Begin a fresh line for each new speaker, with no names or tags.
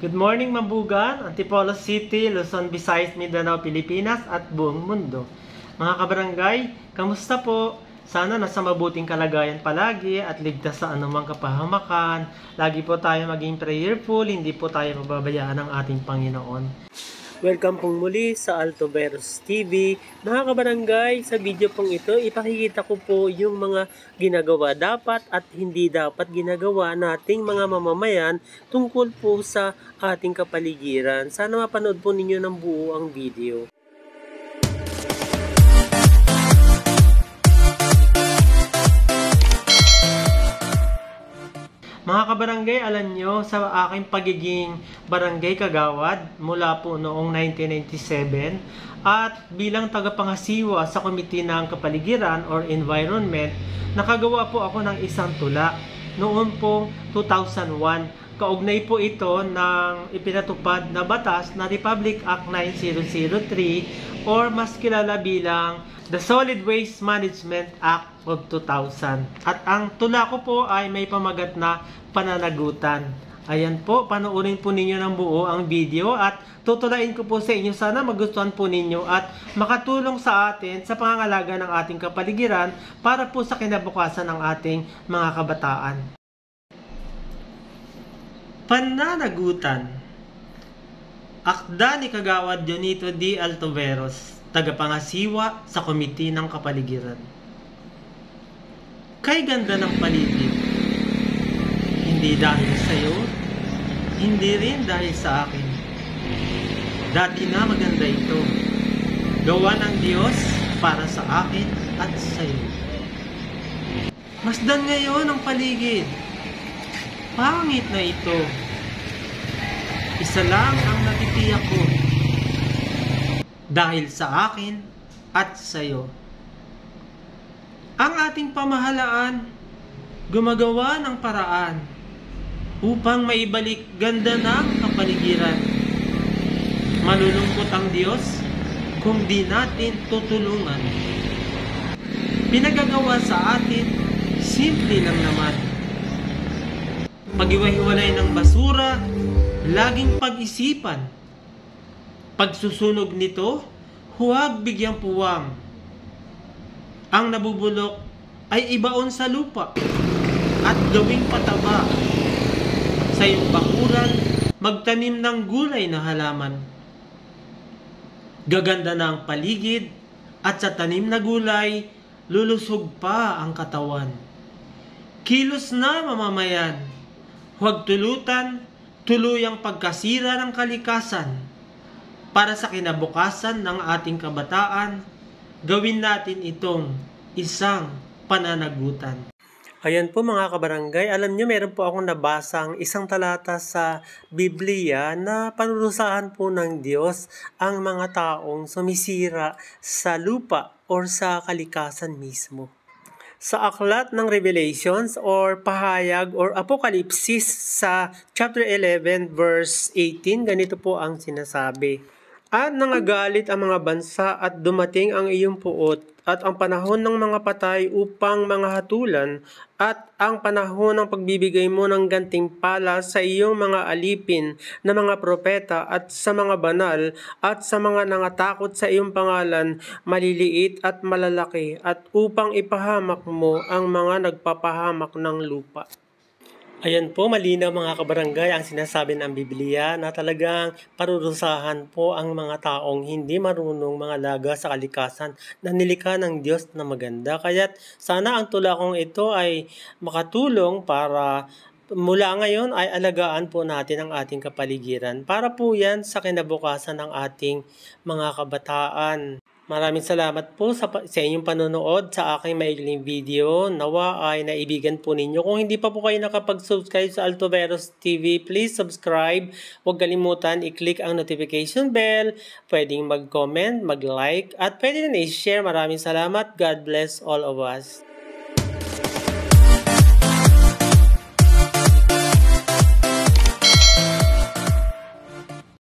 Good morning, Mambugan, Antipolo City, Luzon, Visayas, Mindanao, Pilipinas at buong mundo. Mga kabarangay, kamusta po? Sana nasa mabuting kalagayan palagi at ligtas sa anumang kapahamakan. Lagi po tayo maging prayerful, hindi po tayo mababayaan ng ating Panginoon. Welcome pong muli sa Altoveros TV. Mga kabarangay, sa video pong ito, ipakikita ko po yung mga ginagawa dapat at hindi dapat ginagawa nating mga mamamayan tungkol po sa ating kapaligiran. Sana mapanood po ninyo ng buo ang video. Mga kabarangay, alam nyo, sa aking pagiging barangay kagawad mula po noong 1997 at bilang tagapangasiwa sa Komite ng Kapaligiran or Environment, nakagawa po ako ng isang tula noon po 2001. Kaugnay po ito ng ipinatupad na batas na Republic Act 9003 or mas kilala bilang The Solid Waste Management Act of 2000. At ang tula ko po ay may pamagat na pananagutan. Ayan po, panoorin po ninyo ng buo ang video at tutulain ko po sa inyo. Sana magustuhan po ninyo at makatulong sa atin sa pangangalaga ng ating kapaligiran para po sa kinabukasan ng ating mga kabataan. Pananagutan. Akda ni Kagawad Jonito D. Altoveros, tagapangasiwa sa Komite ng Kapaligiran. Kay ganda ng paligid, hindi dahil sa iyo, hindi rin dahil sa akin. Dati na maganda ito, gawa ng Diyos para sa akin at sa iyo. Masdan ngayon ang paligid, pangit na ito. Isa lang ang natitiyak ko, dahil sa akin at sa iyo. Ang ating pamahalaan gumagawa ng paraan upang maibalik ganda ng kapaligiran. Malulungkot ang Diyos kung di natin tutulungan. Pinagagawa sa atin, simple lang naman. Pag-iwahiwalay ng basura, laging pag-isipan. Pagsusunog nito, huwag bigyang puwang. Ang nabubulok ay ibaon sa lupa at gawing pataba. Sa iyong bakuran, magtanim ng gulay na halaman. Gaganda na ang paligid at sa tanim na gulay, lulusog pa ang katawan. Kilos na mamamayan, huwag tulutan, tuluyang pagkasira ng kalikasan. Para sa kinabukasan ng ating kabataan, gawin natin itong isang pananagutan. Ayan po mga kabarangay, alam nyo meron po akong nabasang isang talata sa Biblia na panurusahan po ng Diyos ang mga taong sumisira sa lupa or sa kalikasan mismo. Sa aklat ng Revelations or Pahayag or Apokalipsis sa chapter 11 verse 18, ganito po ang sinasabi. At nangagalit ang mga bansa at dumating ang iyong puot at ang panahon ng mga patay upang mga hatulan at ang panahon ng pagbibigay mo ng gantimpala sa iyong mga alipin na mga propeta at sa mga banal at sa mga nangatakot sa iyong pangalan, maliliit at malalaki, at upang ipahamak mo ang mga nagpapahamak ng lupa. Ayan po, malinaw mga kabarangay ang sinasabi ng Biblia na talagang parurusahan po ang mga taong hindi marunong mangalaga sa kalikasan na nilikha ng Diyos na maganda. Kaya sana ang tula kong ito ay makatulong para mula ngayon ay alagaan po natin ang ating kapaligiran para po yan sa kinabukasan ng ating mga kabataan. Maraming salamat po sa inyong panonood sa aking maikling video. Nawa ay naibigan po ninyo. Kung hindi pa po kayo nakapag-subscribe sa Altoveros TV, please subscribe. Huwag kalimutan i-click ang notification bell. Pwedeng mag-comment, mag-like, at pwede na i-share. Maraming salamat. God bless all of us.